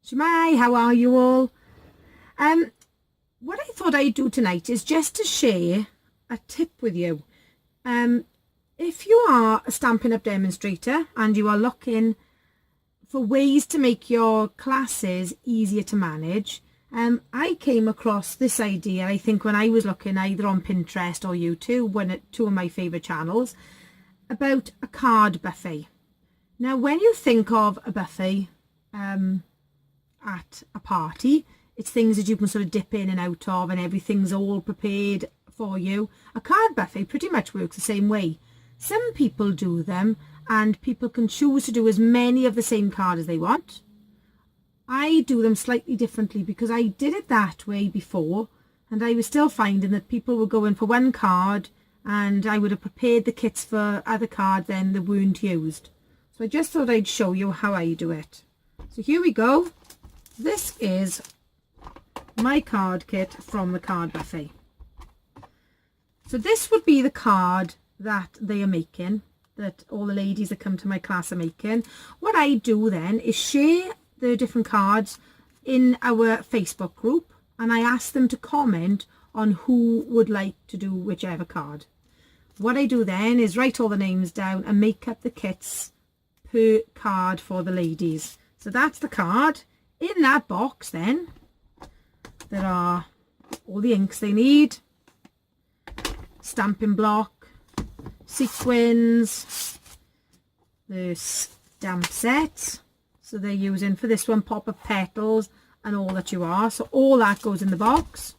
Shmai, how are you all? What I thought I'd do tonight is just to share a tip with you. If you are a Stampin' Up demonstrator and you are looking for ways to make your classes easier to manage, I came across this idea, I think, when I was looking either on Pinterest or YouTube, two of my favourite channels, about a card buffet. Now, when you think of a buffet at a party, it's things that you can sort of dip in and out of and everything's all prepared for you. A card buffet pretty much works the same way. Some people do them and people can choose to do as many of the same card as they want. I do them slightly differently because I did it that way before and I was still finding that people were going for one card and I would have prepared the kits for other cards then that weren't used. So I just thought I'd show you how I do it. So here we go. This is my card kit from the card buffet. So this would be the card that they are making, that all the ladies that come to my class are making. What I do then is share the different cards in our Facebook group and I ask them to comment on who would like to do whichever card. What I do then is write all the names down and make up the kits per card for the ladies. So that's the card. In that box then there are all the inks they need, stamping block, sequins, the stamp set, so they're using for this one pop-up petals and all that you are, so all that goes in the box.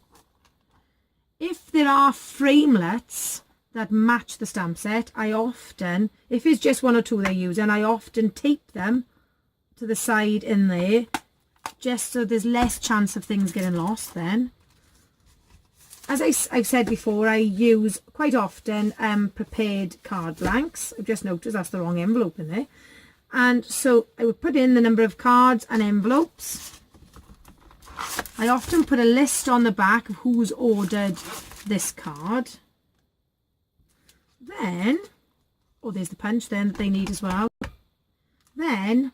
If there are framelets that match the stamp set, I often, if it's just one or two they're using, I often tape them to the side in there just so there's less chance of things getting lost then. As I've said before, I use quite often prepared card blanks. I've just noticed that's the wrong envelope in there. And so I would put in the number of cards and envelopes. I often put a list on the back of who's ordered this card. Then, oh, there's the punch then that they need as well. Then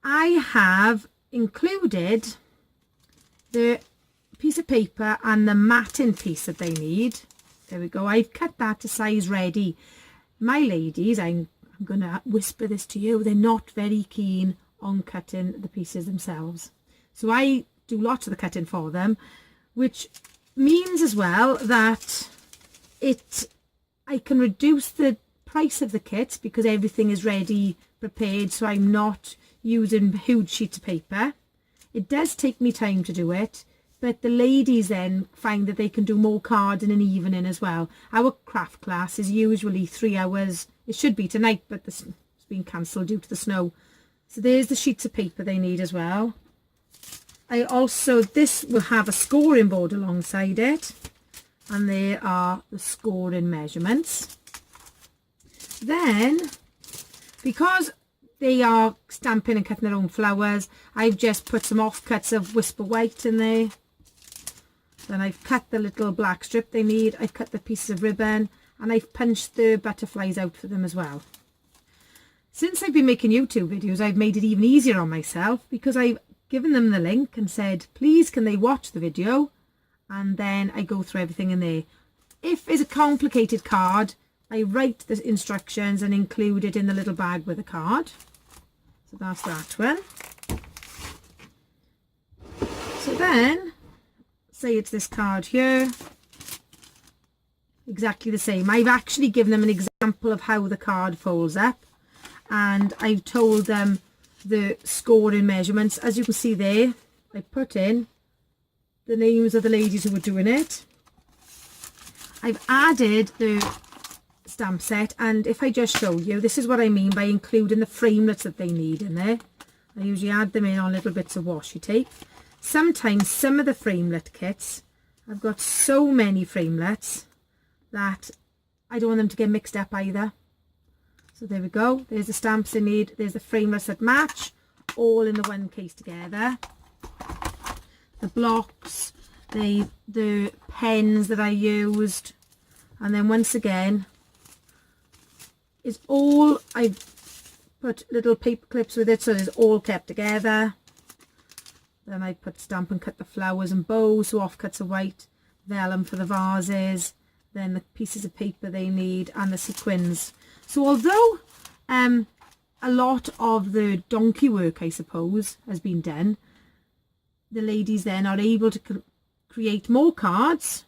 I have included the piece of paper and the matting piece that they need. There we go. I've cut that to size ready. My ladies, I'm going to whisper this to you, they're not very keen on cutting the pieces themselves. So I do lots of the cutting for them, which means as well that I can reduce the price of the kits because everything is ready, prepared, so I'm not using huge sheets of paper. It does take me time to do it, but the ladies then find that they can do more cards in an evening as well. Our craft class is usually 3 hours. It should be tonight, but it's been cancelled due to the snow. So there's the sheets of paper they need as well. This will have a scoring board alongside it, and there are the scoring measurements. Then, because they are stamping and cutting their own flowers, I've just put some offcuts of Whisper White in there. Then I've cut the little black strip they need. I've cut the pieces of ribbon and I've punched the butterflies out for them as well. Since I've been making YouTube videos, I've made it even easier on myself because I've given them the link and said, please can they watch the video? And then I go through everything in there. If it's a complicated card, I write the instructions and include it in the little bag with the card. So that's that one. So then, say it's this card here. Exactly the same. I've actually given them an example of how the card folds up. And I've told them the scoring measurements. As you can see there, I put in the names of the ladies who were doing it. I've added the stamp set, and if I just show you, this is what I mean by including the framelets that they need in there. I usually add them in on little bits of washi tape. Sometimes some of the framelit kits, I've got so many framelets that I don't want them to get mixed up either. So there we go, there's the stamps they need, there's the framelets that match, all in the one case together. The blocks, the pens that I used, and then once again is all, I've put little paper clips with it so it's all kept together. Then I put stamp and cut the flowers and bows, so offcuts of white, vellum for the vases, then the pieces of paper they need, and the sequins. So although a lot of the donkey work, I suppose, has been done, the ladies then are able to create more cards.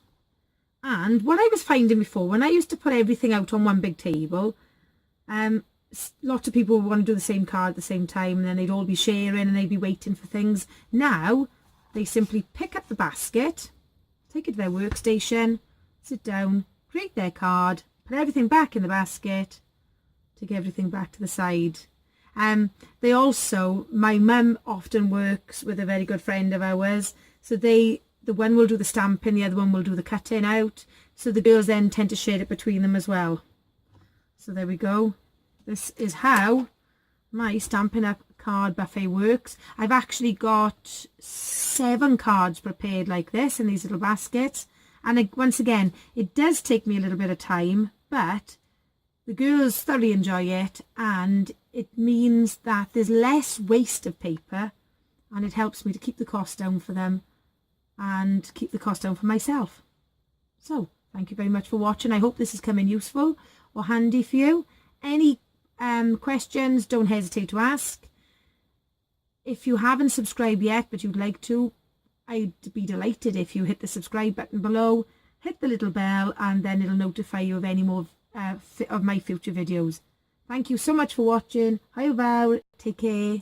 And what I was finding before, when I used to put everything out on one big table, lots of people would want to do the same card at the same time, and then they'd all be sharing and they'd be waiting for things. Now they simply pick up the basket, take it to their workstation, sit down, create their card, put everything back in the basket, take everything back to the side. They also, my mum often works with a very good friend of ours, so the one will do the stamping, the other one will do the cutting out, so the girls then tend to share it between them as well. So there we go. This is how my Stampin' Up card buffet works. I've actually got 7 cards prepared like this in these little baskets, and once again, it does take me a little bit of time, but the girls thoroughly enjoy it, and it means that there's less waste of paper, and it helps me to keep the cost down for them and keep the cost down for myself. So thank you very much for watching. I hope this is coming useful or handy for you. Any questions, don't hesitate to ask. If you haven't subscribed yet but you'd like to, I'd be delighted if you hit the subscribe button below, hit the little bell, and then it'll notify you of any more of my future videos. Thank you so much for watching. Hi, take care.